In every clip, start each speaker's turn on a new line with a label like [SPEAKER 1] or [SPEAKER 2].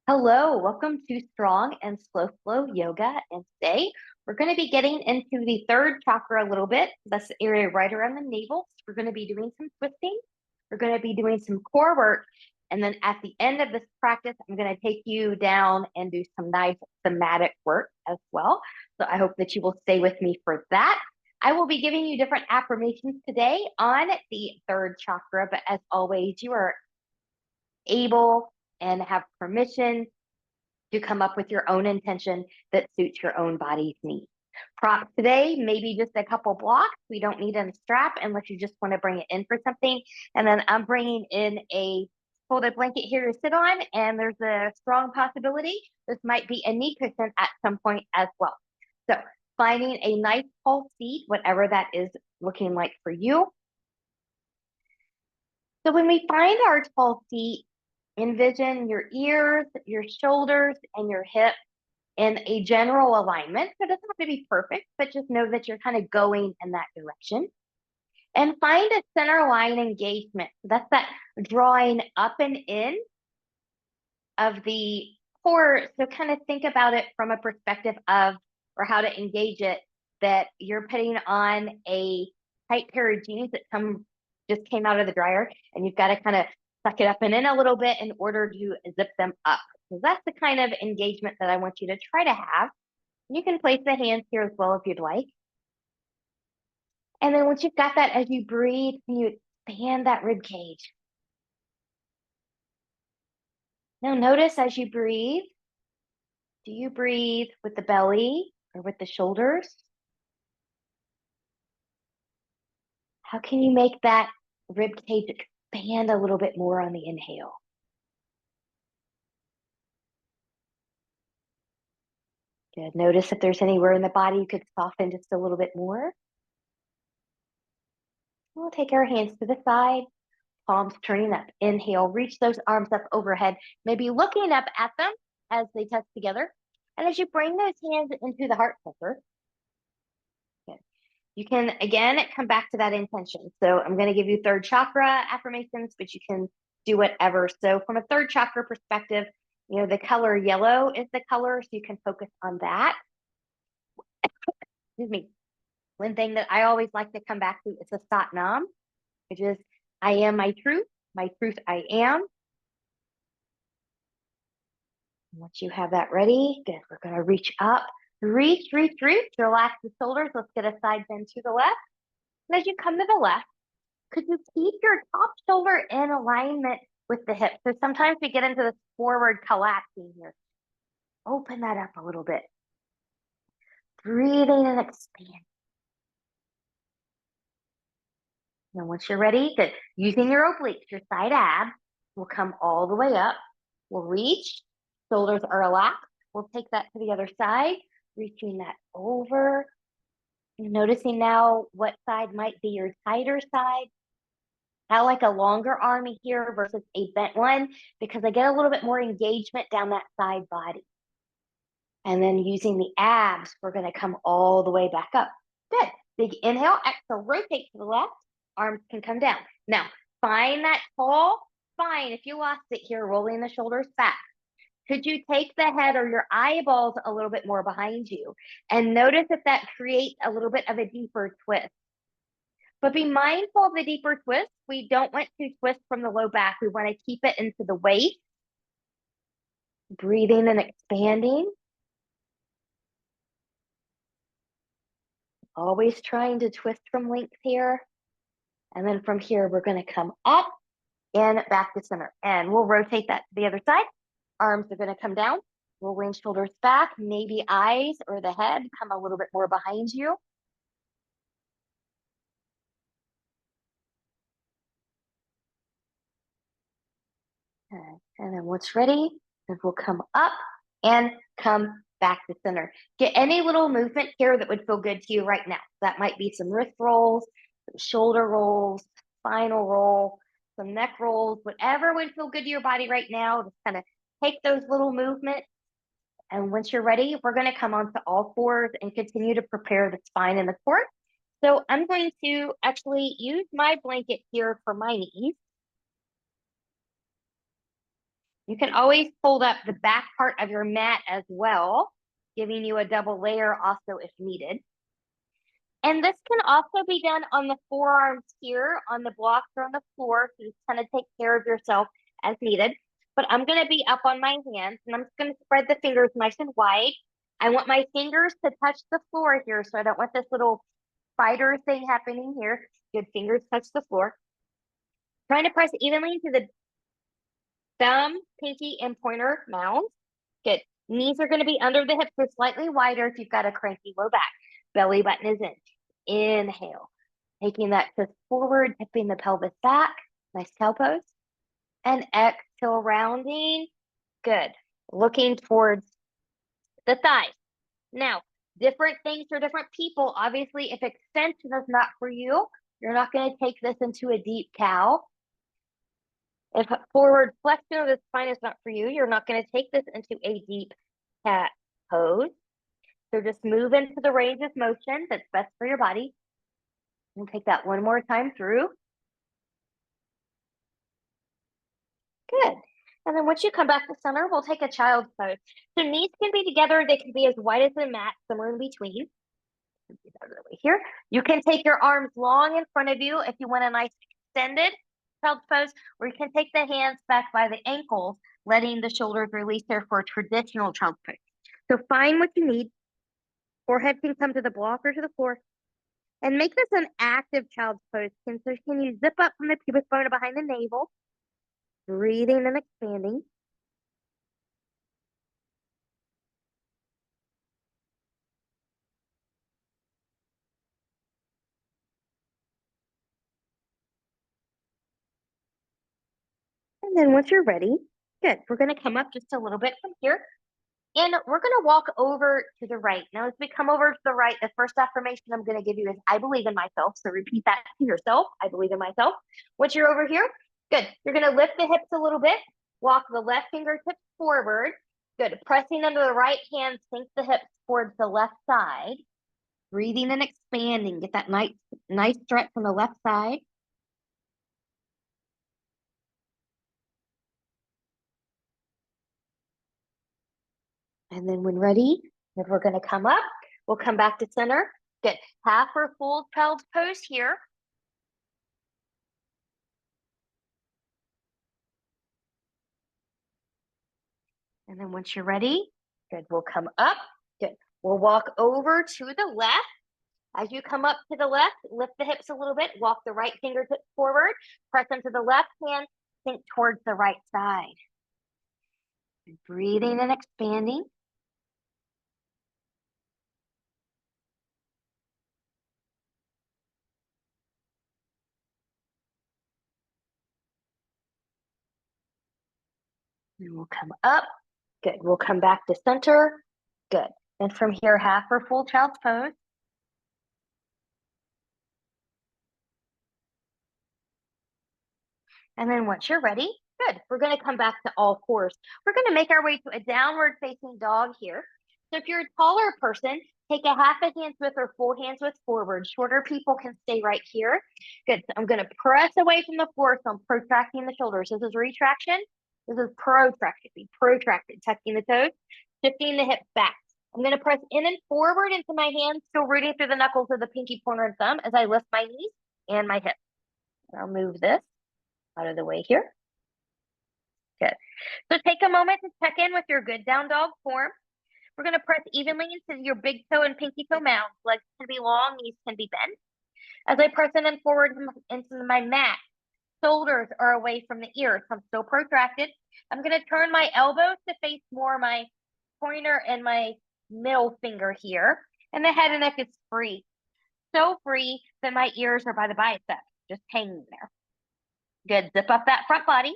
[SPEAKER 1] Hello, welcome to Strong and Slow Flow Yoga. And today we're going to be getting into the third chakra a little bit. That's the area right around the navel. So we're going to be doing some twisting. We're going to be doing some core work. And then at the end of this practice, I'm going to take you down and do some nice somatic work as well. So I hope that you will stay with me for that. I will be giving you different affirmations today on the third chakra, but as always, you are able and have permission to come up with your own intention that suits your own body's needs. Prop today, maybe just a couple blocks. We don't need a strap unless you just want to bring it in for something. And then I'm bringing in a folded blanket here to sit on, and there's a strong possibility this might be a knee cushion at some point as well. So finding a nice tall seat, whatever that is looking like for you. So when we find our tall seat, envision your ears, your shoulders, and your hips in a general alignment. So it doesn't have to be perfect, but just know that you're kind of going in that direction. And find a center line engagement. So that's that drawing up and in of the core. So kind of think about it from a perspective of, or how to engage it, that you're putting on a tight pair of jeans that just came out of the dryer, and you've got to kind of suck it up and in a little bit in order to zip them up. So that's the kind of engagement that I want you to try to have. You can place the hands here as well if you'd like. And then once you've got that, as you breathe, can you expand that rib cage? Now notice as you breathe, do you breathe with the belly or with the shoulders? How can you make that rib cage expand a little bit more on the inhale? Good. Notice if there's anywhere in the body you could soften just a little bit more. We'll take our hands to the side, palms turning up. Inhale, reach those arms up overhead, maybe looking up at them as they touch together. And as you bring those hands into the heart center, you can, again, come back to that intention. So I'm going to give you third chakra affirmations, but you can do whatever. So from a third chakra perspective, the color yellow is the color, so you can focus on that. Excuse me. One thing that I always like to come back to is a Sat Nam, which is I am my truth I am. Once you have that ready, good, we're going to reach up, reach, relax the shoulders. Let's get a side bend to the left. And as you come to the left, could you keep your top shoulder in alignment with the hip? So sometimes we get into this forward collapsing here. Open that up a little bit. Breathing and expanding. Now, once you're ready, good. Using your obliques, your side abs will come all the way up. We'll reach, shoulders are relaxed. We'll take that to the other side, reaching that over. Noticing now what side might be your tighter side. I like a longer arm here versus a bent one because I get a little bit more engagement down that side body. And then using the abs, we're going to come all the way back up. Good. Big inhale, exhale, rotate to the left. Arms can come down. Now, find that tall spine. If you lost it here, rolling the shoulders back. Could you take the head or your eyeballs a little bit more behind you? And notice if that creates a little bit of a deeper twist. But be mindful of the deeper twist. We don't want to twist from the low back. We want to keep it into the waist. Breathing and expanding. Always trying to twist from length here. And then from here, we're going to come up and back to center. And we'll rotate that to the other side. Arms are going to come down. We'll lean shoulders back. Maybe eyes or the head come a little bit more behind you. Okay. And then once ready, we'll come up and come back to center. Get any little movement here that would feel good to you right now. That might be some wrist rolls, some shoulder rolls, spinal roll, some neck rolls, whatever would feel good to your body right now. Just kind of take those little movements. And once you're ready, we're going to come onto all fours and continue to prepare the spine and the core. So I'm going to actually use my blanket here for my knees. You can always fold up the back part of your mat as well, giving you a double layer also if needed. And this can also be done on the forearms here, on the blocks or on the floor. So just kind of take care of yourself as needed. But I'm going to be up on my hands and I'm just going to spread the fingers nice and wide. I want my fingers to touch the floor here. So I don't want this little spider thing happening here. Good, fingers touch the floor. Trying to press evenly into the thumb, pinky, and pointer mounds. Good. Knees are going to be under the hips or slightly wider if you've got a cranky low back. Belly button is in. Inhale. Taking that twist forward, tipping the pelvis back. Nice cow pose. And exhale, rounding. Good. Looking towards the thighs. Now, different things for different people. Obviously, if extension is not for you, you're not going to take this into a deep cow. If forward flexion of the spine is not for you, you're not going to take this into a deep cat pose. So just move into the range of motion that's best for your body. And take that one more time through. Good. And then once you come back to center, we'll take a child's pose. So knees can be together. They can be as wide as the mat, somewhere in between. Here. You can take your arms long in front of you if you want a nice extended child's pose, or you can take the hands back by the ankles, letting the shoulders release there for a traditional child's pose. So find what you need. Forehead can come to the block or to the floor. And make this an active child's pose. So can you zip up from the pubic bone behind the navel? Breathing and expanding. And then once you're ready, good. We're going to come up just a little bit from here. And we're going to walk over to the right. Now, as we come over to the right, the first affirmation I'm going to give you is, I believe in myself. So repeat that to yourself. I believe in myself. Once you're over here, good. You're going to lift the hips a little bit. Walk the left fingertips forward. Good. Pressing under the right hand, sink the hips towards the left side. Breathing and expanding. Get that nice stretch from the left side. And then when ready, if we're going to come up, we'll come back to center. Get half or full child's pose here. And then once you're ready, good, we'll come up. Good. We'll walk over to the left. As you come up to the left, lift the hips a little bit, walk the right fingertips forward, press into the left hand, sink towards the right side. Breathing and expanding. And we'll come up. Good. We'll come back to center. Good. And from here, half or full child's pose. And then once you're ready, good. We're going to come back to all fours. We're going to make our way to a downward facing dog here. So if you're a taller person, take a half a hand's width or full hand's width forward. Shorter people can stay right here. Good. So I'm going to press away from the floor. So I'm protracting the shoulders. This is retraction. This is protraction. Be protracted, tucking the toes, shifting the hips back. I'm going to press in and forward into my hands, still rooting through the knuckles of the pinky, pointer, and thumb as I lift my knees and my hips. I'll move this out of the way here. Good. So take a moment to check in with your good down dog form. We're going to press evenly into your big toe and pinky toe mounds. Legs can be long, knees can be bent. As I press in and forward into my mat, shoulders are away from the ears. So I'm still protracted. I'm going to turn my elbows to face more my pointer and my middle finger here. And the head and neck is free. So free that my ears are by the biceps, just hanging there. Good. Zip up that front body.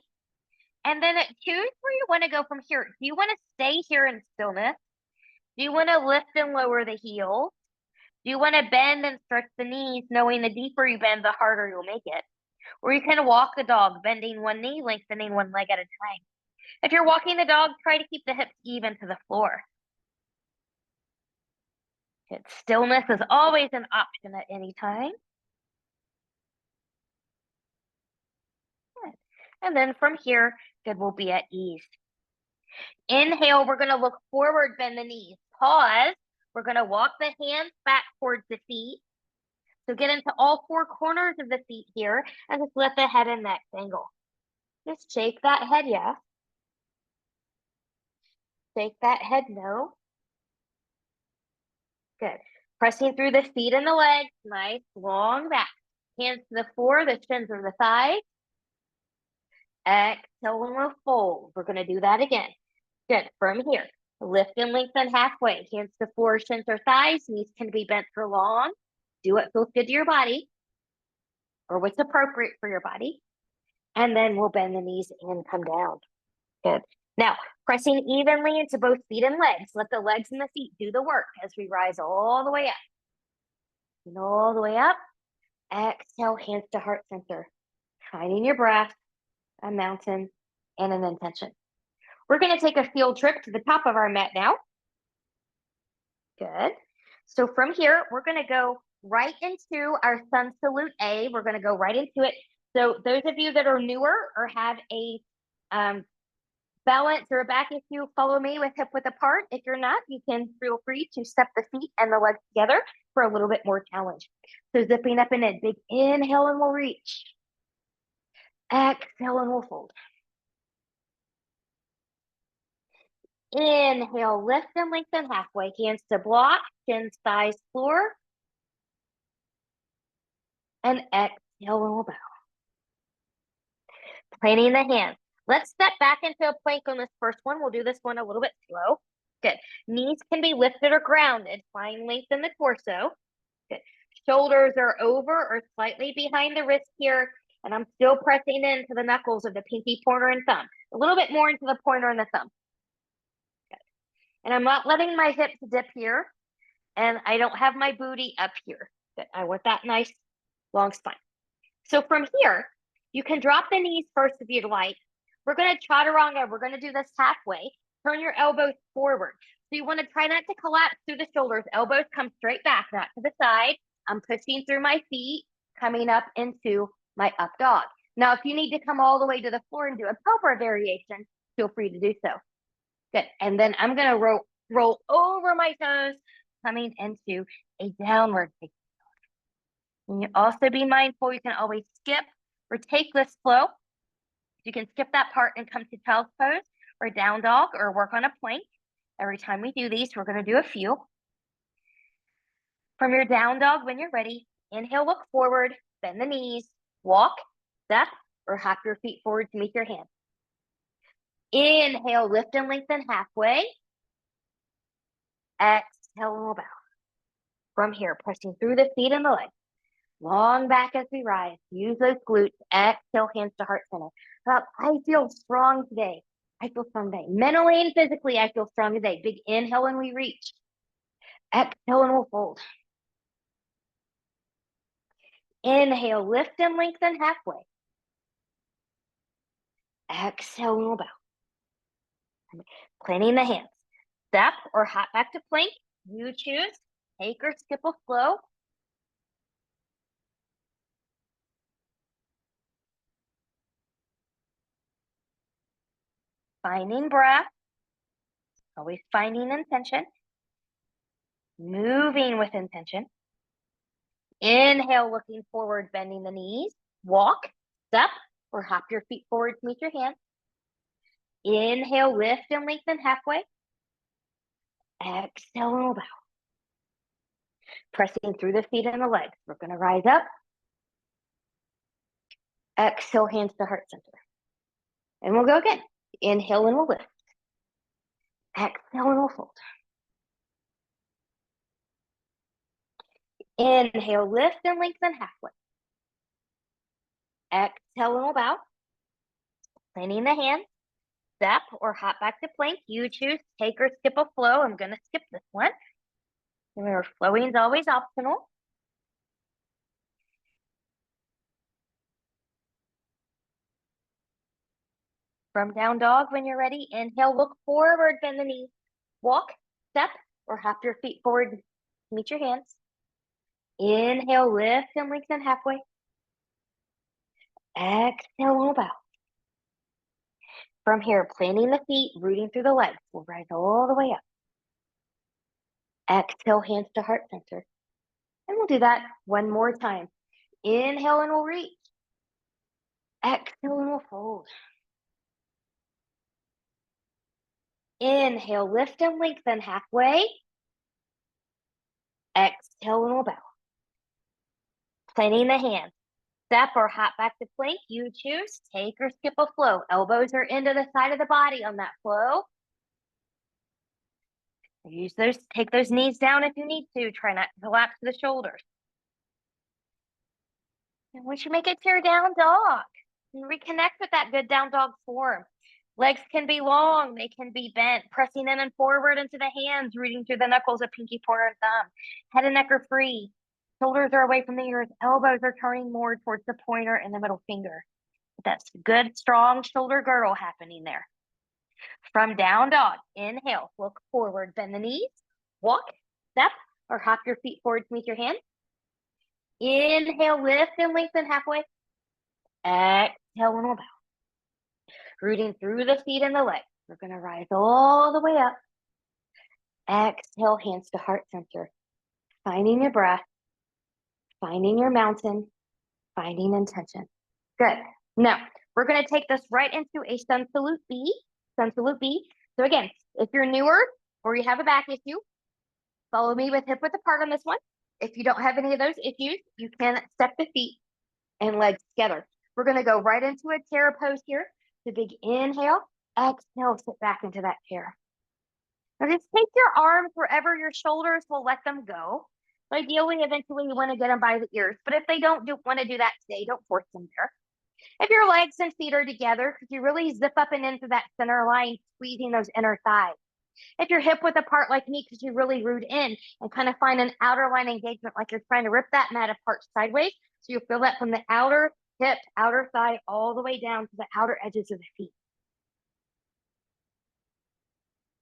[SPEAKER 1] And then choose where you want to go from here. Do you want to stay here in stillness? Do you want to lift and lower the heels? Do you want to bend and stretch the knees, knowing the deeper you bend, the harder you'll make it? Or you can walk the dog, bending one knee, lengthening one leg at a time. If you're walking the dog, try to keep the hips even to the floor. Stillness is always an option at any time. Good. And then from here, good, we'll be at ease. Inhale, we're gonna look forward, bend the knees. Pause. We're gonna walk the hands back towards the feet. So get into all four corners of the feet here and just lift the head and neck angle. Just shake that head, yes. Shake that head, no. Good. Pressing through the feet and the legs. Nice, long back. Hands to the floor, the shins or the thighs. Exhale and we'll fold. We're gonna do that again. Good, from here. Lift and lengthen halfway. Hands to floor, shins or thighs. Knees can be bent for long. Do what feels good to your body or what's appropriate for your body. And then we'll bend the knees and come down. Good. Now, pressing evenly into both feet and legs. Let the legs and the feet do the work as we rise all the way up. And all the way up. Exhale, hands to heart center. Finding your breath, a mountain, and an intention. We're going to take a field trip to the top of our mat now. Good. So from here, we're going to go right into our sun salute A. We're going to go right into it. So those of you that are newer or have a balance or a back issue, follow me with hip width apart. If you're not, you can feel free to step the feet and the legs together for a little bit more challenge. So zipping up and in, big inhale and we'll reach. Exhale and we'll fold. Inhale, lift and lengthen halfway. Hands to block, shins, thighs, floor. And exhale and we'll bow. Planting the hands. Let's step back into a plank on this first one. We'll do this one a little bit slow. Good. Knees can be lifted or grounded. Find length in the torso. Good. Shoulders are over or slightly behind the wrist here. And I'm still pressing into the knuckles of the pinky, pointer, and thumb. A little bit more into the pointer and the thumb. Good. And I'm not letting my hips dip here. And I don't have my booty up here. Good. I want that nice long spine. So from here, you can drop the knees first if you'd like. We're going to chaturanga. We're going to do this halfway. Turn your elbows forward. So you want to try not to collapse through the shoulders. Elbows come straight back, not to the side. I'm pushing through my feet, coming up into my up dog. Now, if you need to come all the way to the floor and do a cobra variation, feel free to do so. Good. And then I'm going to roll over my toes, coming into a downward facing dog. And you also be mindful, you can always skip or take this flow. You can skip that part and come to child's pose or down dog or work on a plank. Every time we do these, we're going to do a few. From your down dog, when you're ready, inhale, look forward, bend the knees, walk, step, or hop your feet forward to meet your hands. Inhale, lift and lengthen halfway. Exhale, and we'll bow. From here, pressing through the feet and the legs. Long back as we rise. Use those glutes. Exhale, hands to heart center. I feel strong today. I feel strong today. Mentally and physically, I feel strong today. Big inhale and we reach. Exhale and we'll fold. Inhale, lift and lengthen halfway. Exhale and we'll bow. Planting the hands. Step or hop back to plank. You choose. Take or skip a flow. Finding breath. Always finding intention. Moving with intention. Inhale, looking forward, bending the knees. Walk, step, or hop your feet forward to meet your hands. Inhale, lift and lengthen halfway. Exhale, and we'll bow. Pressing through the feet and the legs. We're going to rise up. Exhale, hands to heart center. And we'll go again. Inhale and we'll lift. Exhale and we'll fold. Inhale, lift and lengthen halfway. Exhale and we'll bow. Planting the hands. Step or hop back to plank. You choose. Take or skip a flow. I'm going to skip this one. Remember, flowing is always optional. From down dog, when you're ready, inhale, look forward, bend the knees. Walk, step, or hop your feet forward. Meet your hands. Inhale, lift and lengthen halfway. Exhale, we'll bow. From here, planting the feet, rooting through the legs. We'll rise all the way up. Exhale, hands to heart center. And we'll do that one more time. Inhale and we'll reach. Exhale and we'll fold. Inhale, lift and lengthen halfway. Exhale and we'll bow. Planting the hands. Step or hop back to plank. You choose. Take or skip a flow. Elbows are into the side of the body on that flow. Use those, take those knees down if you need to. Try not to collapse the shoulders. And once you make it to your down dog, and reconnect with that good down dog form. Legs can be long, they can be bent, pressing in and forward into the hands, rooting through the knuckles of pinky, pointer, and thumb. Head and neck are free. Shoulders are away from the ears. Elbows are turning more towards the pointer and the middle finger. That's good, strong shoulder girdle happening there. From down dog, inhale, look forward, bend the knees, walk, step, or hop your feet forward to meet your hands. Inhale, lift and lengthen halfway. Exhale and we'll bow. Rooting through the feet and the legs. We're going to rise all the way up. Exhale, hands to heart center. Finding your breath, finding your mountain, finding intention. Good. Now, we're going to take this right into a sun salute B. Sun salute B. So again, if you're newer or you have a back issue, follow me with hip width apart on this one. If you don't have any of those issues, you can step the feet and legs together. We're going to go right into a chair pose here. So big inhale, exhale, sit back into that chair. Now just take your arms wherever your shoulders will let them go. Ideally, eventually you want to get them by the ears, but if they don't want to do that today, don't force them there. If your legs and feet are together, could you really zip up and into that center line, squeezing those inner thighs? If your hip width apart like me, could you really root in and kind of find an outer line engagement like you're trying to rip that mat apart sideways? So you'll feel that from the outer hip, outer thigh, all the way down to the outer edges of the feet.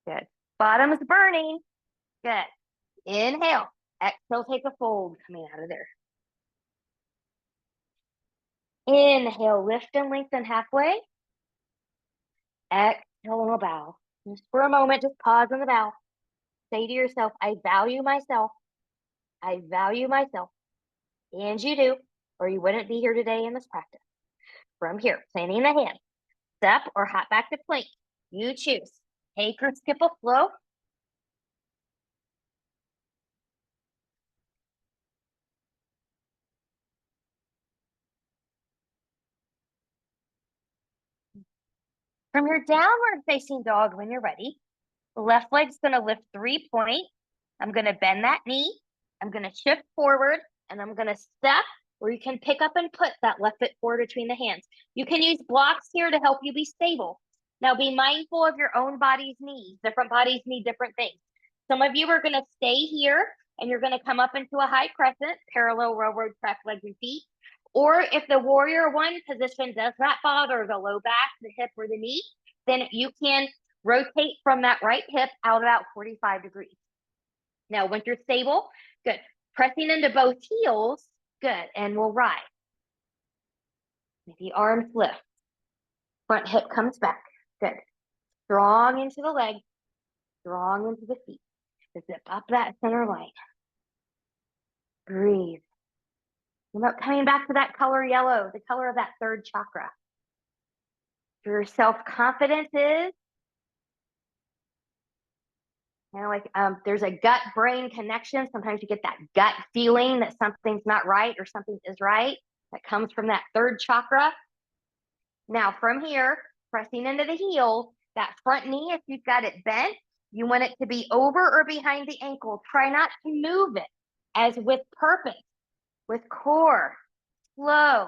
[SPEAKER 1] Good. Bottom's burning. Good. Inhale. Exhale, take a fold coming out of there. Inhale, lift and lengthen halfway. Exhale, and we'll bow. Just for a moment, just pause on the bow. Say to yourself, I value myself. I value myself. And you do, or you wouldn't be here today in this practice. From here, planting the hand. Step or hop back to plank. You choose. Take or skip a flow. From your downward facing dog when you're ready, the left leg's going to lift 3 points. I'm going to bend that knee. I'm going to shift forward and I'm going to step, or you can pick up and put that left foot forward between the hands. You can use blocks here to help you be stable. Now be mindful of your own body's needs. Different bodies need different things. Some of you are going to stay here and you're going to come up into a high crescent, parallel railroad track, legs and feet. Or if the warrior one position does not bother the low back, the hip, or the knee, then you can rotate from that right hip out about 45 degrees. Now, once you're stable, good. Pressing into both heels, good. And we'll rise. Maybe arms lift. Front hip comes back, good. Strong into the leg, strong into the feet. Zip up that center line. Breathe. About coming back to that color yellow, the color of that third chakra. Your self-confidence is kind of like there's a gut-brain connection. Sometimes you get that gut feeling that something's not right or something is right. That comes from that third chakra. Now from here, pressing into the heel, that front knee, if you've got it bent, you want it to be over or behind the ankle. Try not to move it, as with purpose, with core, slow,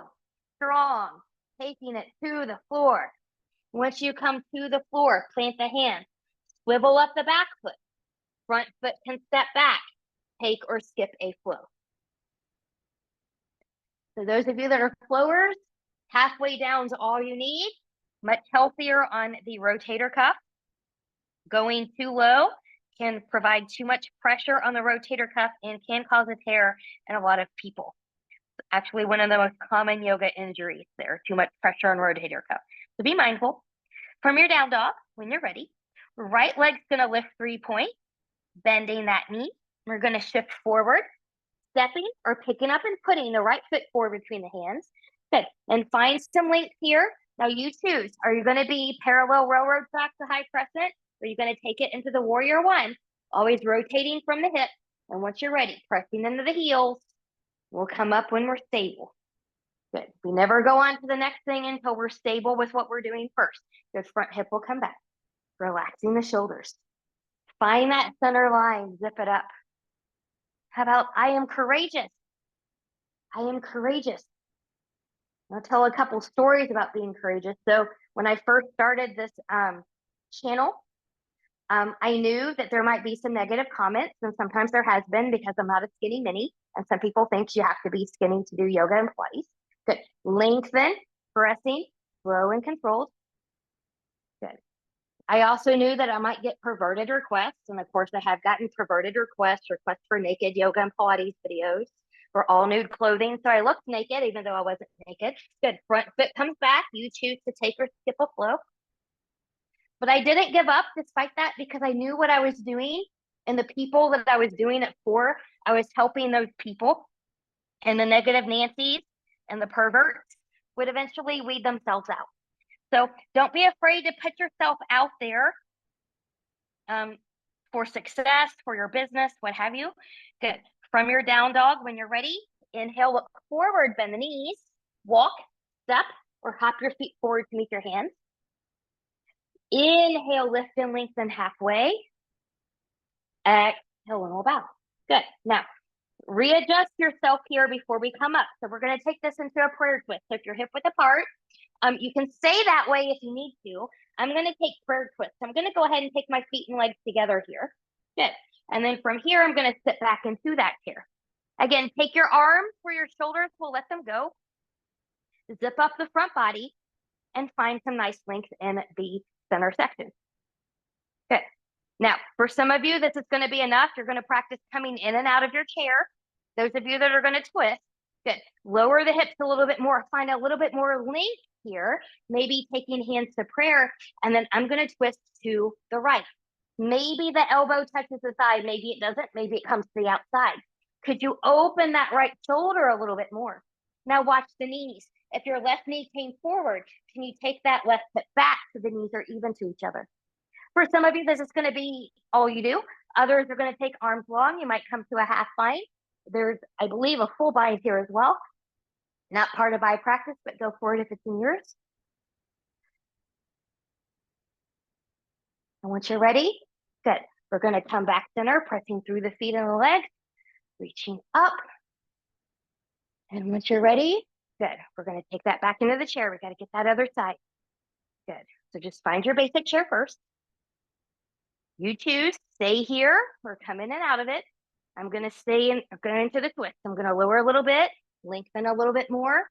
[SPEAKER 1] strong, taking it to the floor. Once you come to the floor, plant the hand, swivel up the back foot, front foot can step back, take or skip a flow. So those of you that are flowers, halfway down's all you need. Much healthier on the rotator cuff. Going too low can provide too much pressure on the rotator cuff and can cause a tear in a lot of people. Actually, one of the most common yoga injuries there, too much pressure on rotator cuff. So be mindful. From your down dog, when you're ready, right leg's gonna lift 3 points, bending that knee. We're gonna shift forward, stepping or picking up and putting the right foot forward between the hands. Good. And find some length here. Now you choose. Are you going to be parallel railroad track to high crescent? Or are you going to take it into the warrior one? Always rotating from the hip. And once you're ready, pressing into the heels. We'll come up when we're stable. Good. We never go on to the next thing until we're stable with what we're doing first. Your front hip will come back. Relaxing the shoulders. Find that center line. Zip it up. How about I am courageous? I am courageous. I'll tell a couple stories about being courageous. So when I first started this channel, I knew that there might be some negative comments, and sometimes there has been because I'm not a skinny mini, and some people think you have to be skinny to do yoga in Pilates. Good. Lengthen, pressing, slow and controlled. Good. I also knew that I might get perverted requests, and of course I have gotten perverted requests for naked yoga and Pilates videos for all nude clothing. So I looked naked even though I wasn't naked. Good. Front foot comes back. You choose to take or skip a flow. But I didn't give up despite that because I knew what I was doing and the people that I was doing it for. I was helping those people, and the negative Nancy's and the perverts would eventually weed themselves out. So don't be afraid to put yourself out there for success, for your business, what have you. Good. From your down dog, when you're ready, inhale, look forward, bend the knees, walk, step, or hop your feet forward to meet your hands. Inhale, lift and lengthen halfway. Exhale, and we'll bow. Good. Now, readjust yourself here before we come up. So we're going to take this into a prayer twist. So if you're hip width apart, you can stay that way if you need to. I'm going to take prayer twists. I'm going to go ahead and take my feet and legs together here. Good. And then from here, I'm going to sit back into that chair. Again, take your arms where your shoulders will let them go. Zip up the front body and find some nice length in the center section. Good. Now, for some of you, this is going to be enough. You're going to practice coming in and out of your chair. Those of you that are going to twist, good. Lower the hips a little bit more. Find a little bit more length here. Maybe taking hands to prayer. And then I'm going to twist to the right. Maybe the elbow touches the side. Maybe it doesn't. Maybe it comes to the outside. Could you open that right shoulder a little bit more? Now watch the knees. If your left knee came forward, can you take that left foot back so the knees are even to each other? For some of you, this is going to be all you do. Others are going to take arms long. You might come to a half bind. There's, I believe, a full bind here as well. Not part of eye practice, but go for it if it's in yours. And once you're ready, good. We're going to come back center, pressing through the feet and the legs, reaching up. And once you're ready, good. We're going to take that back into the chair. We got to get that other side. Good. So just find your basic chair first. You choose, stay here or come in and out of it. I'm going to stay in, going into the twist. I'm going to lower a little bit, lengthen a little bit more,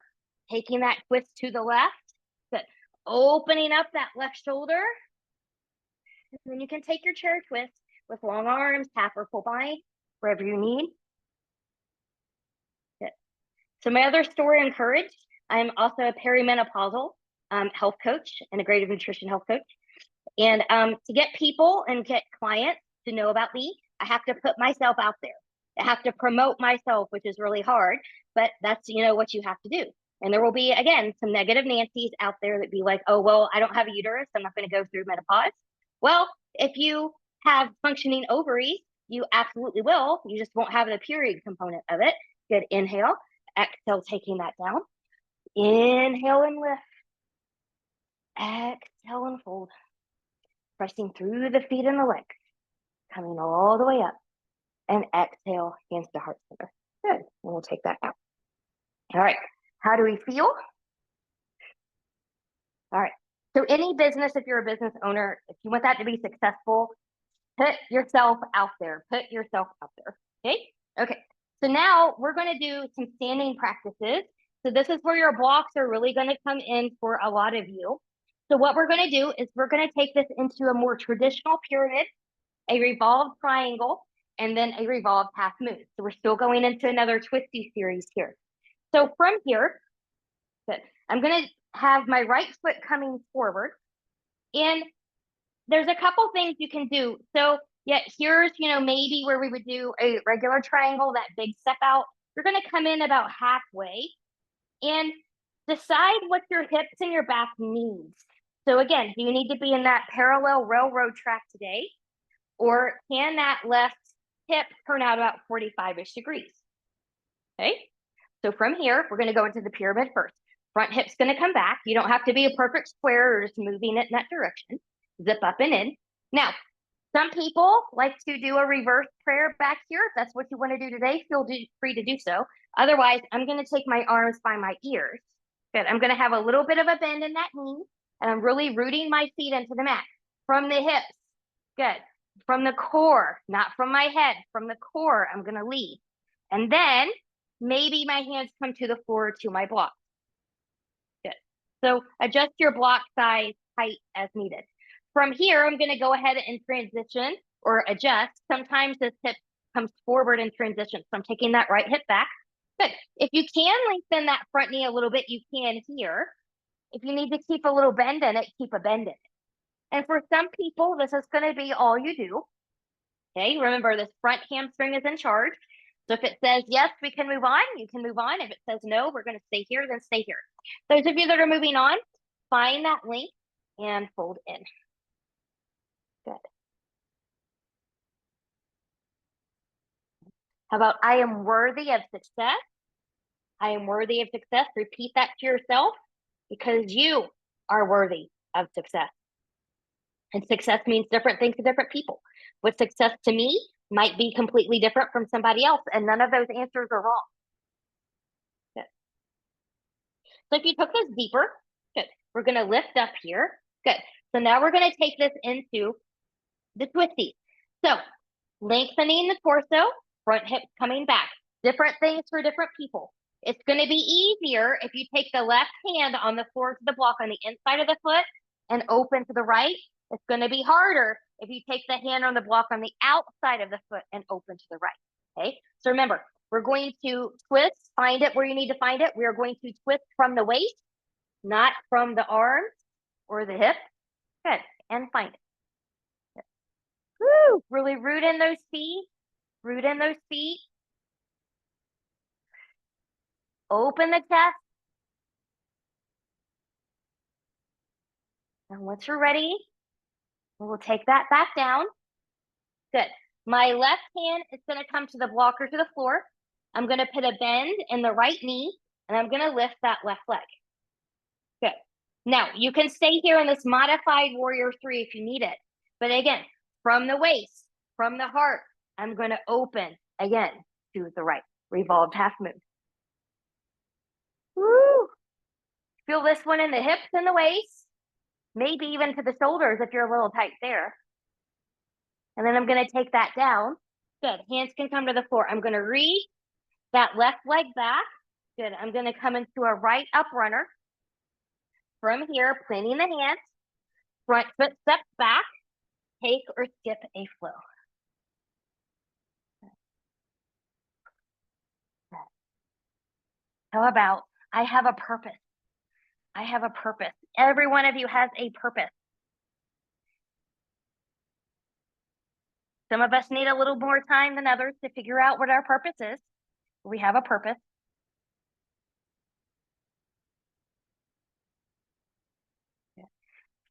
[SPEAKER 1] taking that twist to the left. Good. Opening up that left shoulder. And then you can take your chair twist with long arms, half or full bind, wherever you need. Good. So my other story in Courage, I'm also a perimenopausal health coach, integrative nutrition health coach. And to get people and get clients to know about me, I have to put myself out there. I have to promote myself, which is really hard, but that's, you know, what you have to do. And there will be, again, some negative Nancy's out there that be like, oh, well, I don't have a uterus. I'm not going to go through menopause. Well, if you have functioning ovaries, you absolutely will. You just won't have the period component of it. Good. Inhale, exhale, taking that down. Inhale and lift. Exhale and fold. Pressing through the feet and the legs, coming all the way up, and exhale, hands to heart center. Good, and we'll take that out. All right, how do we feel? All right, so any business, if you're a business owner, if you want that to be successful, put yourself out there, okay? Okay, so now we're gonna do some standing practices. So this is where your blocks are really gonna come in for a lot of you. So what we're going to do is we're going to take this into a more traditional pyramid, a revolved triangle, and then a revolved half moon. So we're still going into another twisty series here. So from here, good. I'm going to have my right foot coming forward. And there's a couple things you can do. So yeah, here's, maybe where we would do a regular triangle, that big step out. You're going to come in about halfway and decide what your hips and your back needs. So again, do you need to be in that parallel railroad track today? Or can that left hip turn out about 45-ish degrees? Okay, so from here, we're going to go into the pyramid first. Front hip's going to come back. You don't have to be a perfect square or just moving it in that direction. Zip up and in. Now, some people like to do a reverse prayer back here. If that's what you want to do today, feel free to do so. Otherwise, I'm going to take my arms by my ears. Good. I'm going to have a little bit of a bend in that knee, and I'm really rooting my feet into the mat. From the hips. Good. From the core, not from my head. From the core, I'm going to lead. And then maybe my hands come to the floor to my block. Good. So adjust your block size, height as needed. From here, I'm going to go ahead and transition or adjust. Sometimes this hip comes forward in transition. So I'm taking that right hip back. Good. If you can lengthen that front knee a little bit, you can here. If you need to keep a little bend in it, keep a bend in it. And for some people, this is going to be all you do. Okay, remember this front hamstring is in charge. So if it says yes, we can move on, you can move on. If it says no, we're going to stay here, then stay here. Those of you that are moving on, find that length and fold in. Good. How about I am worthy of success? I am worthy of success. Repeat that to yourself because you are worthy of success. And success means different things to different people. What success to me might be completely different from somebody else, and none of those answers are wrong. Good. So if you took this deeper, good. We're going to lift up here. Good. So now we're going to take this into the twisties. So lengthening the torso, front hips coming back. Different things for different people. It's going to be easier if you take the left hand on the floor to the block on the inside of the foot and open to the right. It's going to be harder if you take the hand on the block on the outside of the foot and open to the right. Okay, so remember, we're going to twist, find it where you need to find it. We are going to twist from the waist, not from the arms or the hip. Good, and find it. Good. Woo, really root in those feet. Root in those feet. Open the chest. And once you're ready, we'll take that back down. Good. My left hand is going to come to the blocker to the floor. I'm going to put a bend in the right knee, and I'm going to lift that left leg. Good. Now, you can stay here in this modified warrior 3 if you need it. But again, from the waist, from the heart, I'm going to open again to the right. Revolved half moon. Woo! Feel this one in the hips and the waist. Maybe even to the shoulders if you're a little tight there. And then I'm going to take that down. Good. Hands can come to the floor. I'm going to reach that left leg back. Good. I'm going to come into a right up runner. From here, planting the hands. Front foot steps back. Take or skip a flow. How about I have a purpose? I have a purpose. Every one of you has a purpose. Some of us need a little more time than others to figure out what our purpose is. We have a purpose.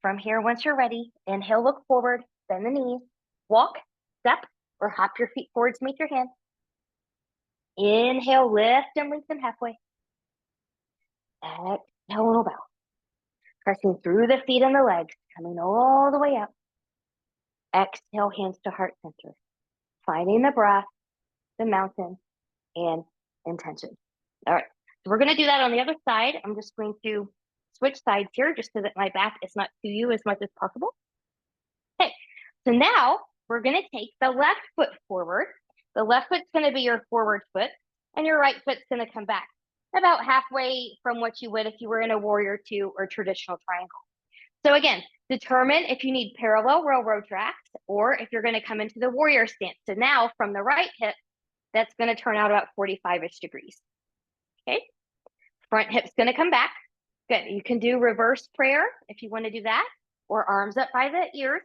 [SPEAKER 1] From here, once you're ready, inhale, look forward, bend the knees, walk, step, or hop your feet forward to meet your hands. Inhale, lift and lengthen halfway. Exhale, little bow. Pressing through the feet and the legs, coming all the way up. Exhale, hands to heart center. Finding the breath, the mountain, and intention. All right, so we're going to do that on the other side. I'm just going to switch sides here just so that my back is not to you as much as possible. Okay, so now we're going to take the left foot forward. The left foot's going to be your forward foot, and your right foot's going to come back about halfway from what you would if you were in a warrior 2 or traditional triangle. So again, determine if you need parallel railroad tracks or if you're going to come into the warrior stance. So now from the right hip, that's going to turn out about 45-ish degrees. Okay, front hip's going to come back. Good. You can do reverse prayer if you want to do that. or arms up by the ears,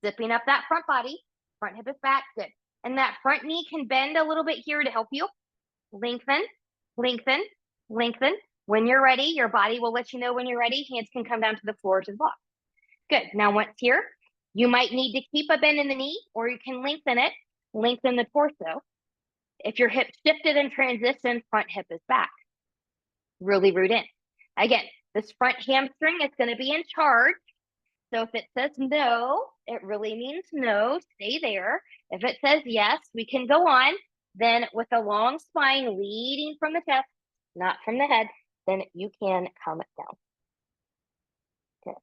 [SPEAKER 1] zipping up that front body, front hip is back, good. And that front knee can bend a little bit here to help you. Lengthen, lengthen, lengthen. When you're ready, your body will let you know when you're ready. Hands can come down to the floor to the block. Good. Now once here, you might need to keep a bend in the knee, or you can lengthen it, lengthen the torso. If your hip shifted in transition, front hip is back. Really root in. Again, this front hamstring is going to be in charge. So if it says no, it really means no, stay there. If it says yes, we can go on. Then with a long spine leading from the chest, not from the head, then you can come down. Good.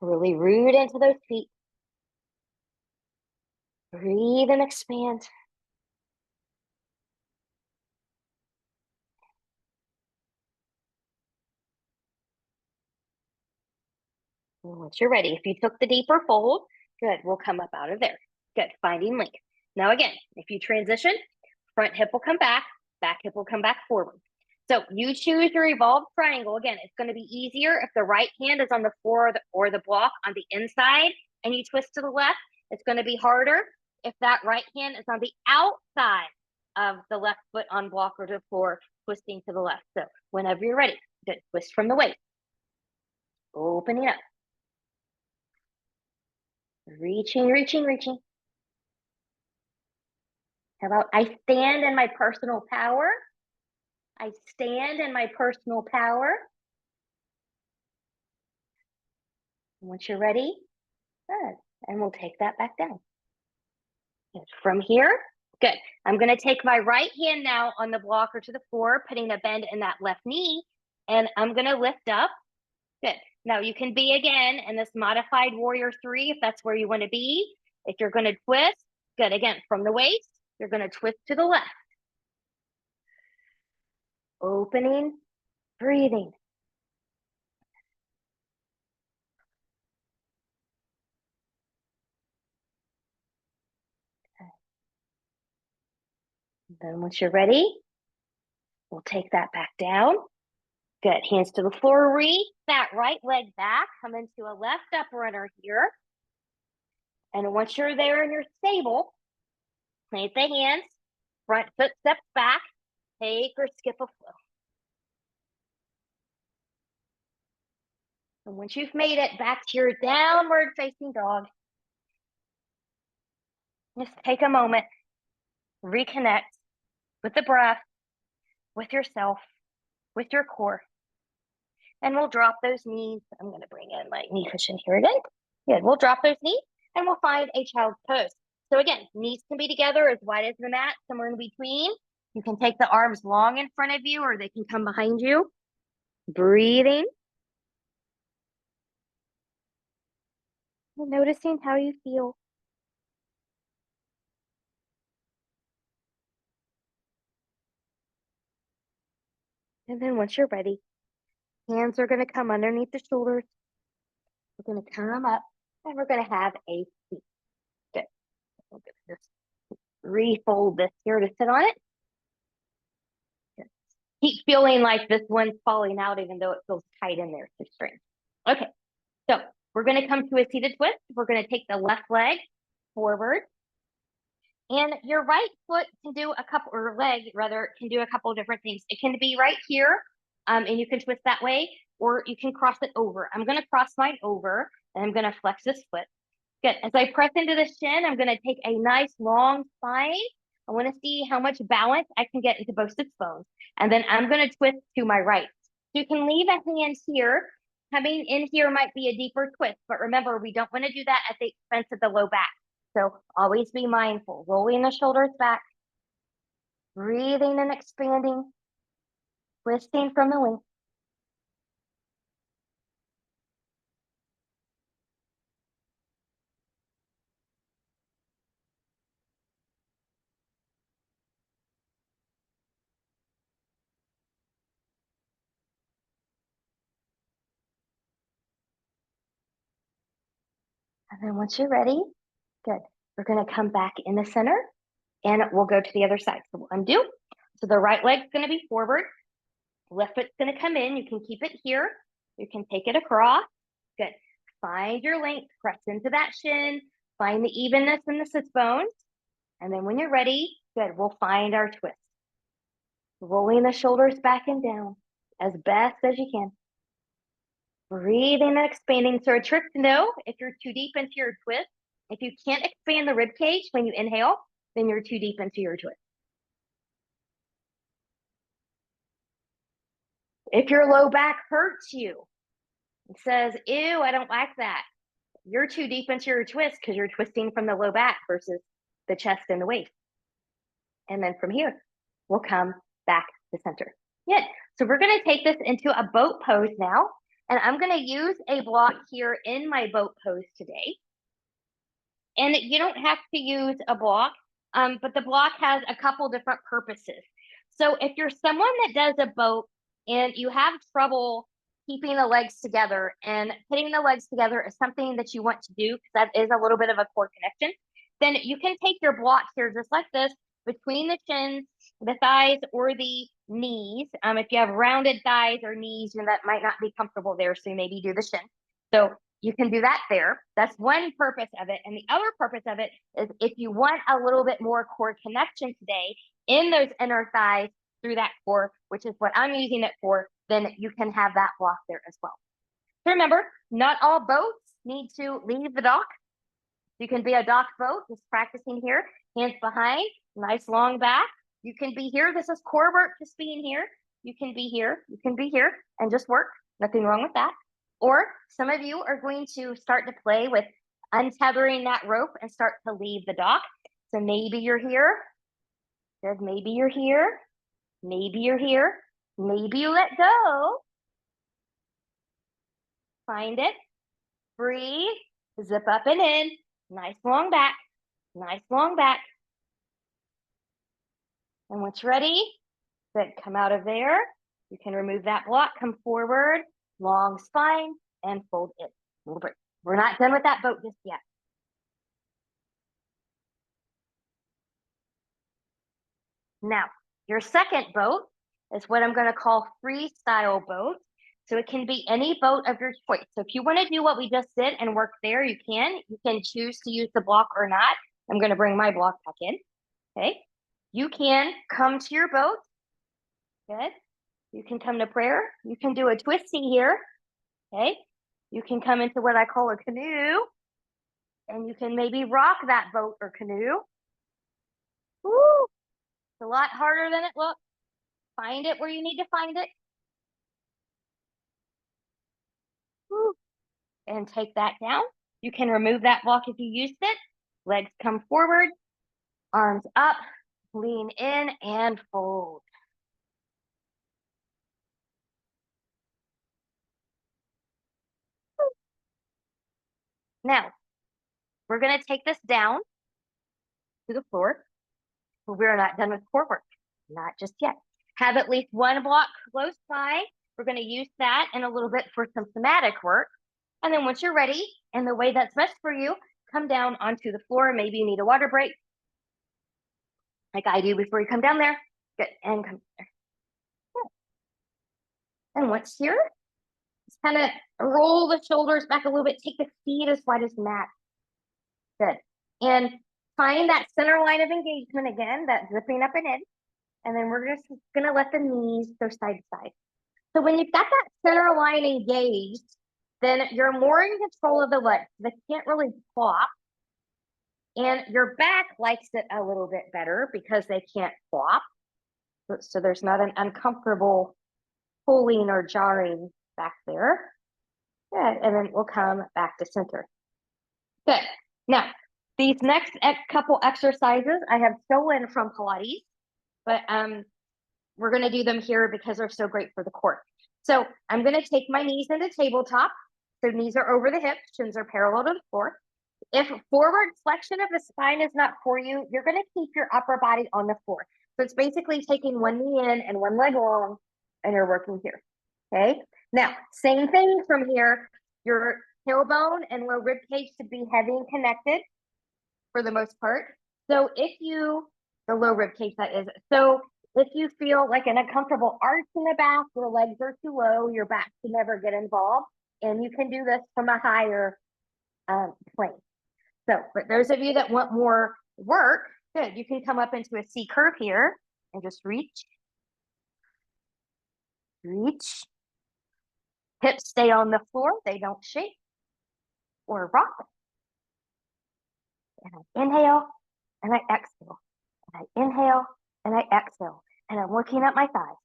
[SPEAKER 1] Really root into those feet. Breathe and expand. Once you're ready, if you took the deeper fold, good, we'll come up out of there. Good, finding length. Now again, if you transition, front hip will come back hip will come back forward. So you choose your evolved triangle. Again, it's going to be easier if the right hand is on the floor or the block on the inside and you twist to the left. It's going to be harder if that right hand is on the outside of the left foot on block or the floor, twisting to the left. So whenever you're ready, good, twist from the waist. Opening up. Reaching, reaching, reaching. How about I stand in my personal power? I stand in my personal power. Once you're ready, good. And we'll take that back down. Good. From here, good. I'm going to take my right hand now on the blocker to the floor, putting a bend in that left knee, and I'm going to lift up. Good. Now you can be again in this modified warrior 3 if that's where you want to be. If you're going to twist, good. Again, from the waist, you're going to twist to the left. Opening, breathing. Then once you're ready, we'll take that back down. Good. Hands to the floor. Reach that right leg back. Come into a left up runner here. And once you're there and you're stable, plant the hands. Front foot steps back. Take or skip a flow. And once you've made it back to your downward facing dog, just take a moment, reconnect with the breath, with yourself, with your core. And we'll drop those knees. I'm going to bring in my knee cushion here again. Good. We'll drop those knees and we'll find a child's pose. So again, knees can be together as wide as the mat, somewhere in between. You can take the arms long in front of you or they can come behind you. Breathing. And noticing how you feel. And then once you're ready, hands are going to come underneath the shoulders. We're going to come up and we're going to have a seat. Good. We'll just refold this here to sit on it. Good. Keep feeling like this one's falling out even though it feels tight in there. So strange. Okay. So we're going to come to a seated twist. We're going to take the left leg forward. And your right foot can do a couple, or leg rather, can do a couple of different things. It can be right here, and you can twist that way, or you can cross it over. I'm going to cross mine over, and I'm going to flex this foot. Good. As I press into the shin, I'm going to take a nice long spine. I want to see how much balance I can get into both sits bones. And then I'm going to twist to my right. So you can leave a hand here. Coming in here might be a deeper twist, but remember, we don't want to do that at the expense of the low back. So always be mindful, rolling the shoulders back, breathing and expanding, twisting from the length. And then once you're ready, good. We're going to come back in the center and we'll go to the other side. So we'll undo. So the right leg's going to be forward. Left foot's going to come in. You can keep it here. You can take it across. Good. find your length, press into that shin, find the evenness in the sit bones. And then when you're ready, good, we'll find our twist. Rolling the shoulders back and down as best as you can. Breathing and expanding. So a trick to know if you're too deep into your twist, if you can't expand the rib cage when you inhale, then you're too deep into your twist. If your low back hurts you, it says, ew, I don't like that. You're too deep into your twist because you're twisting from the low back versus the chest and the waist. And then from here, we'll come back to center. Good. So we're going to take this into a boat pose now. And I'm going to use a block here in my boat pose today. And you don't have to use a block, but the block has a couple different purposes. So if you're someone that does a boat and you have trouble keeping the legs together, and putting the legs together is something that you want to do because that is a little bit of a core connection, then you can take your block here just like this between the shins, the thighs, or the knees. If you have rounded thighs or knees, then that might not be comfortable there, so maybe do the shin. So you can do that there. That's one purpose of it. And the other purpose of it is if you want a little bit more core connection today in those inner thighs through that core, which is what I'm using it for, then you can have that block there as well. So remember, not all boats need to leave the dock. You can be a dock boat, just practicing here, hands behind, nice long back. You can be here. This is core work, just being here. You can be here. You can be here and just work. Nothing wrong with that. Or some of you are going to start to play with untethering that rope and start to leave the dock. So maybe you're here. Good. Maybe you're here. Maybe you're here. Maybe you let go. Find it. Breathe. Zip up and in. Nice long back. Nice long back. And once you're ready, good, come out of there. You can remove that block, come forward, long spine, and fold it. We're not done with that boat just yet. Now, your second boat is what I'm going to call freestyle boat. So it can be any boat of your choice. So if you want to do what we just did and work there, you can. You can choose to use the block or not. I'm going to bring my block back in. Okay. You can come to your boat. Good. You can come to prayer. You can do a twisty here. Okay. You can come into what I call a canoe. And you can maybe rock that boat or canoe. Woo! It's a lot harder than it looks. Find it where you need to find it. Woo! And take that down. You can remove that block if you used it. Legs come forward. Arms up. Lean in and fold. Now, we're going to take this down to the floor. We're not done with core work. Not just yet. Have at least one block close by. We're going to use that in a little bit for some somatic work. And then once you're ready, and the way that's best for you, come down onto the floor. Maybe you need a water break, like I do before you come down there. Good, and come there. Good. And once here, just kind of roll the shoulders back a little bit. Take the feet as wide as the mat. Good. And find that center line of engagement again, that zipping up and in. And then we're just going to let the knees go side to side. So when you've got that center line engaged, then you're more in control of the legs. They can't really flop. And your back likes it a little bit better because they can't flop. So there's not an uncomfortable pulling or jarring back there. Good. And then we'll come back to center. Good. Now, these next couple exercises I have stolen from Pilates, but we're going to do them here because they're so great for the core. So I'm going to take my knees into tabletop. So knees are over the hips, shins are parallel to the floor. If forward flexion of the spine is not for you, you're going to keep your upper body on the floor. So it's basically taking one knee in and one leg long, and you're working here. Okay. Now, same thing from here. Your tailbone and low rib cage should be heavy and connected for the most part. So the low rib cage that is. So if you feel like an uncomfortable arch in the back, your legs are too low, your back should never get involved. and you can do this from a higher plane. So for those of you that want more work, good, you can come up into a C curve here and just reach, reach. Hips stay on the floor, they don't shake or rock. And I inhale and I exhale, and I inhale and I exhale, and I'm looking at my thighs.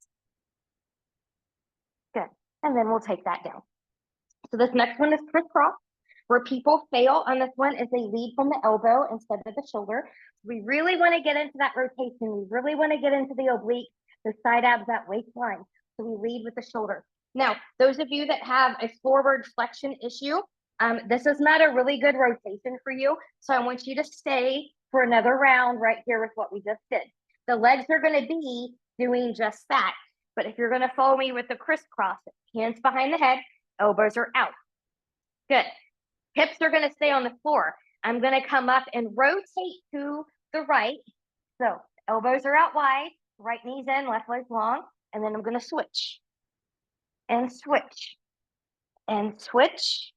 [SPEAKER 1] Good, and then we'll take that down. So this next one is crisscross. Where people fail on this one is they lead from the elbow instead of the shoulder. We really want to get into that rotation. We really want to get into the oblique, the side abs, that waistline. So we lead with the shoulder. Now, those of you that have a forward flexion issue, this is not a really good rotation for you. So I want you to stay for another round right here with what we just did. The legs are going to be doing just that. But if you're going to follow me with the crisscross, hands behind the head, elbows are out. Good. Hips are going to stay on the floor. I'm going to come up and rotate to the right. So elbows are out wide, right knees in, left leg long. And then I'm going to switch and switch and switch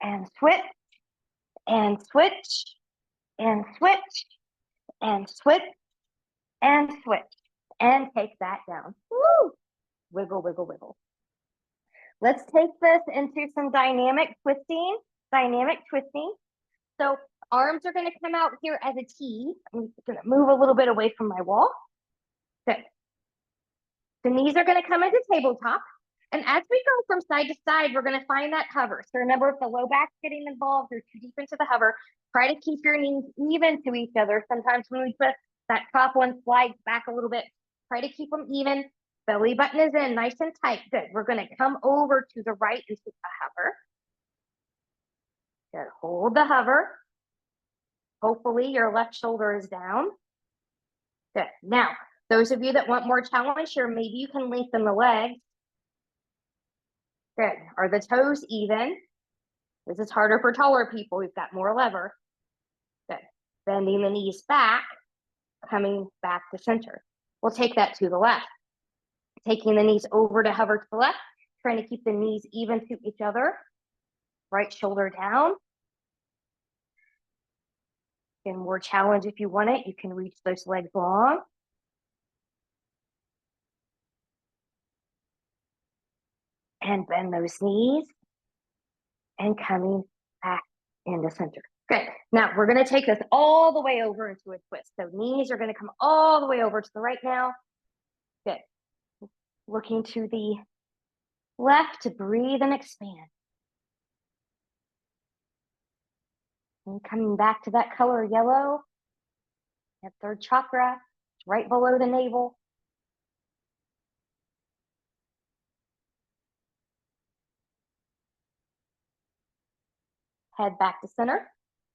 [SPEAKER 1] and switch and switch and switch and switch and switch and take that down. Woo! Wiggle, wiggle, wiggle. Let's take this into some dynamic twisting. Dynamic twisting. So arms are going to come out here as a T. I'm going to move a little bit away from my wall. Good. The knees are going to come into tabletop. And as we go from side to side, we're going to find that hover. So remember, if the low back's getting involved, you're too deep into the hover, try to keep your knees even to each other. Sometimes when we twist, that top one slides back a little bit. Try to keep them even. Belly button is in, nice and tight. Good. We're going to come over to the right into the hover. Good. Hold the hover. Hopefully your left shoulder is down. Good. Now, those of you that want more challenge here, maybe you can lengthen the legs. Good. Are the toes even? This is harder for taller people. We've got more lever. Good. Bending the knees back, coming back to center. We'll take that to the left. Taking the knees over to hover to the left, trying to keep the knees even to each other. Right shoulder down. And more challenge if you want it. You can reach those legs long. And bend those knees. And coming back into center. Good. Now we're going to take this all the way over into a twist. So knees are going to come all the way over to the right now. Good. Looking to the left to breathe and expand. And coming back to that color yellow. That third chakra, right below the navel. Head back to center.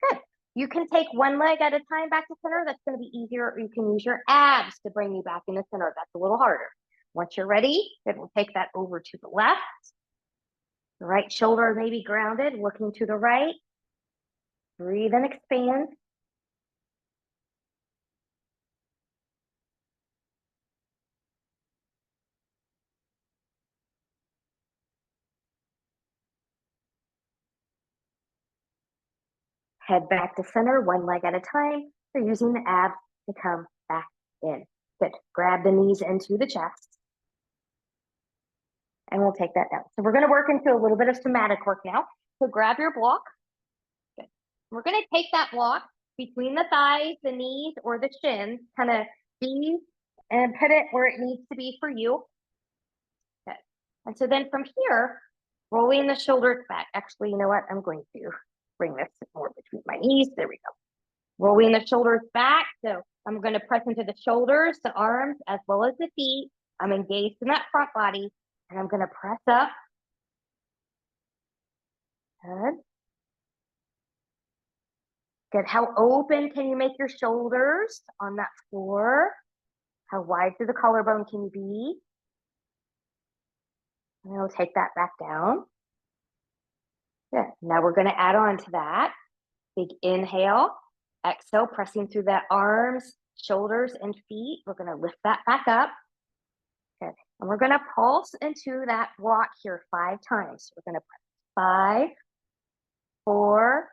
[SPEAKER 1] Good. You can take one leg at a time back to center. That's going to be easier. Or you can use your abs to bring you back into center. That's a little harder. Once you're ready, then we'll take that over to the left. The right shoulder may be grounded, looking to the right. Breathe and expand. Head back to center, one leg at a time. You're using the abs to come back in. Good. Grab the knees into the chest. And we'll take that down. So we're going to work into a little bit of somatic work now. So grab your block. Good. We're going to take that block between the thighs, the knees, or the shins, kind of be and put it where it needs to be for you. Good. And so then from here, rolling the shoulders back. Actually, you know what? I'm going to bring this more between my knees. There we go. Rolling the shoulders back. So I'm going to press into the shoulders, the arms, as well as the feet. I'm engaged in that front body. And I'm going to press up. Good. Good. How open can you make your shoulders on that floor? How wide through the collarbone can you be? And we'll take that back down. Good. Now we're going to add on to that. Big inhale. Exhale, pressing through the arms, shoulders, and feet. We're going to lift that back up. Good. And we're going to pulse into that block here 5 times. We're going to press 5, 4,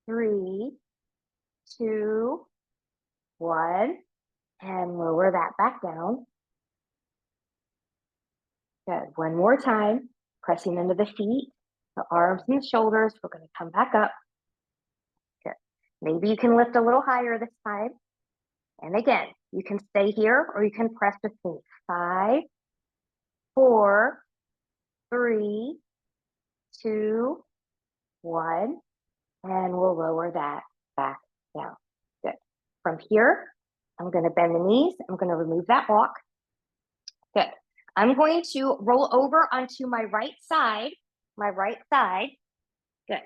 [SPEAKER 1] 3, 2, 1, and lower that back down. Good. One more time, pressing into the feet, the arms and the shoulders. We're going to come back up. Good. Maybe you can lift a little higher this time. And again, you can stay here or you can press with me. 5, 4, 3, 2, 1, and we'll lower that back down. Good. From here, I'm going to bend the knees. I'm going to remove that block. Good. I'm going to roll over onto my right side. Good.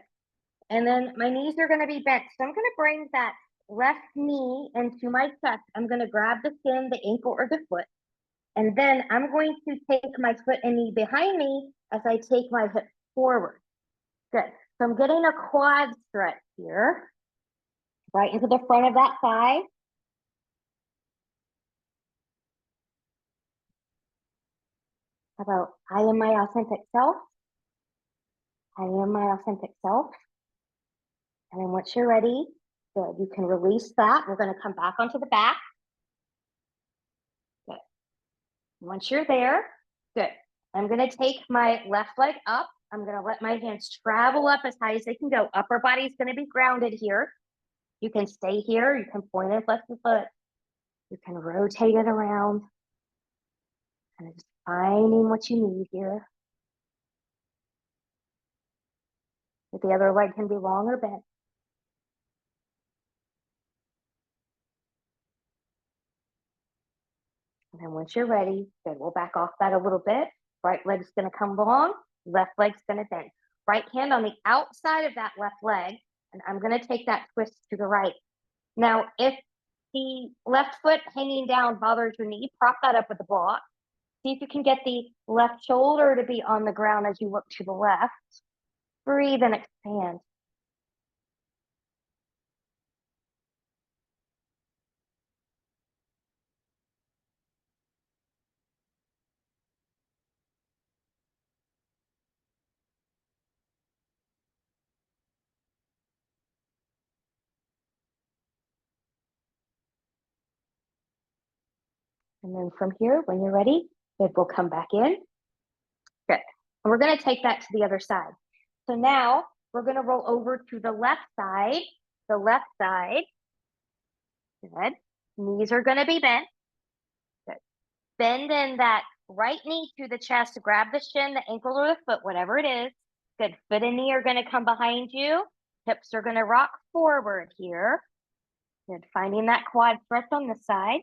[SPEAKER 1] And then my knees are going to be bent. So I'm going to bring that left knee into my chest. I'm going to grab the shin, the ankle, or the foot. And then I'm going to take my foot and knee behind me as I take my hip forward. Good. So I'm getting a quad stretch here, right into the front of that thigh. How about I am my authentic self? I am my authentic self. And then once you're ready, good, you can release that. We're going to come back onto the back. Good. Once you're there, good. I'm going to take my left leg up. I'm going to let my hands travel up as high as they can go. Upper body is going to be grounded here. You can stay here. You can point and flex the foot. You can rotate it around. Kind of just finding what you need here. If the other leg can be long or bent. And then once you're ready, good, we'll back off that a little bit. Right leg's gonna come long, left leg's gonna bend. Right hand on the outside of that left leg, and I'm gonna take that twist to the right. Now, if the left foot hanging down bothers your knee, prop that up with a block. See if you can get the left shoulder to be on the ground as you look to the left. Breathe and expand. And then from here, when you're ready, good, we'll come back in. Good. And we're going to take that to the other side. So now we're going to roll over to the left side. The left side. Good. Knees are going to be bent. Good. Bend in that right knee to the chest to grab the shin, the ankle, or the foot, whatever it is. Good. Foot and knee are going to come behind you. Hips are going to rock forward here. Good. Finding that quad stretch on the side.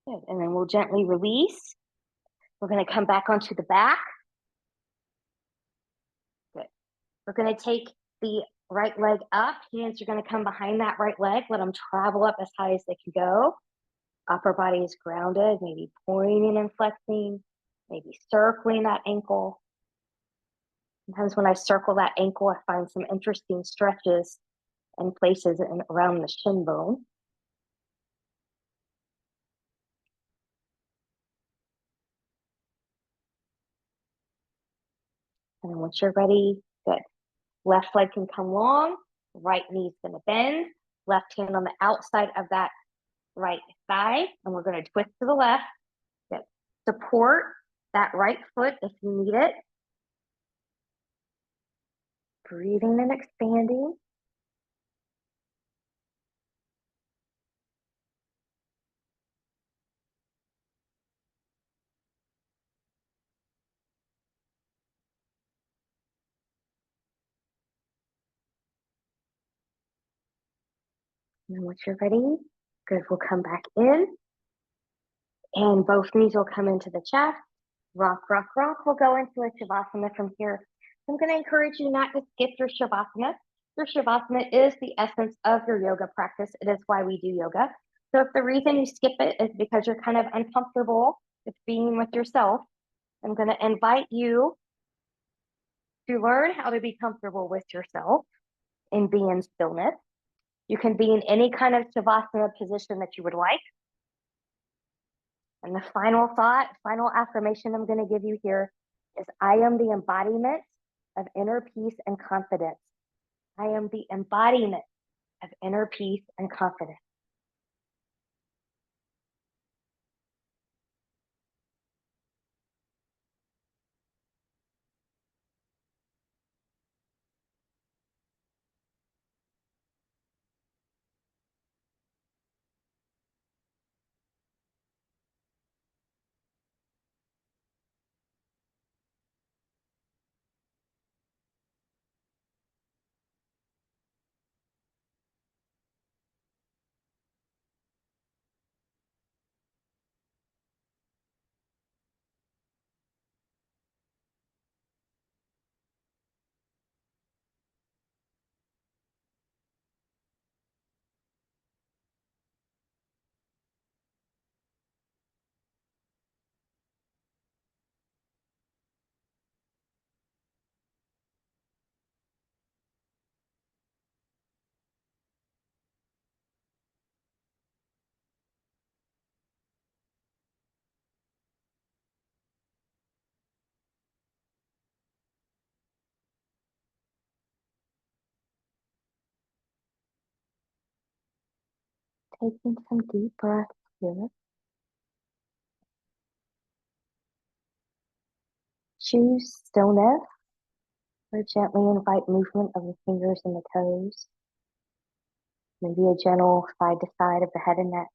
[SPEAKER 1] Good. And then we'll gently release. We're going to come back onto the back. Good. We're going to take the right leg up. Hands are going to come behind that right leg. Let them travel up as high as they can go. Upper body is grounded, maybe pointing and flexing, maybe circling that ankle. Sometimes when I circle that ankle, I find some interesting stretches and places around the shin bone. And then once you're ready, good. Left leg can come long, right knee's gonna bend, left hand on the outside of that right thigh, and we're gonna twist to the left. Good. Support that right foot if you need it. Breathing and expanding. And then once you're ready, good, we'll come back in. And both knees will come into the chest. Rock, rock, rock. We'll go into a Shavasana from here. I'm going to encourage you not to skip your Shavasana. Your Shavasana is the essence of your yoga practice. It is why we do yoga. So if the reason you skip it is because you're kind of uncomfortable with being with yourself, I'm going to invite you to learn how to be comfortable with yourself and be in stillness. You can be in any kind of Shavasana position that you would like. And the final thought, final affirmation I'm going to give you here is I am the embodiment of inner peace and confidence. I am the embodiment of inner peace and confidence. Taking some deep breaths here. Choose stillness or gently invite movement of the fingers and the toes. Maybe a gentle side to side of the head and neck.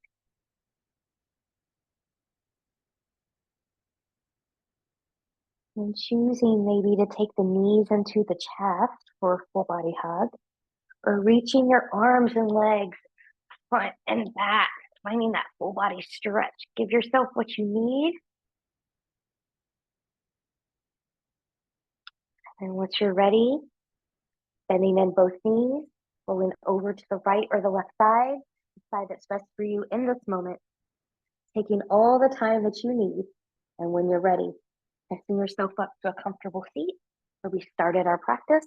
[SPEAKER 1] And choosing maybe to take the knees into the chest for a full body hug, or reaching your arms and legs front and back, finding that full body stretch. Give yourself what you need. And once you're ready, bending in both knees, rolling over to the right or the left side, the side that's best for you in this moment, taking all the time that you need. And when you're ready, pressing yourself up to a comfortable seat where we started our practice.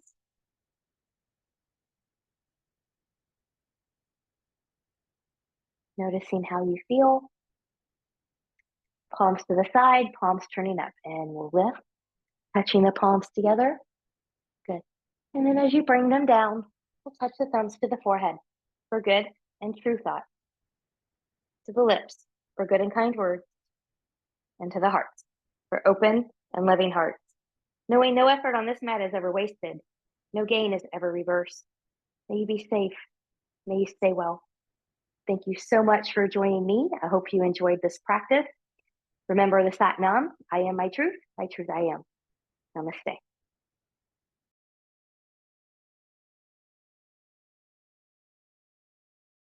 [SPEAKER 1] Noticing how you feel. Palms to the side, palms turning up, and we'll lift, touching the palms together. Good. And then as you bring them down, we'll touch the thumbs to the forehead for good and true thought, to the lips for good and kind words, and to the hearts for open and loving hearts. Knowing no effort on this mat is ever wasted, no gain is ever reversed. May you be safe. May you stay well. Thank you so much for joining me. I hope you enjoyed this practice. Remember the Sat Nam, I am my truth I am. Namaste.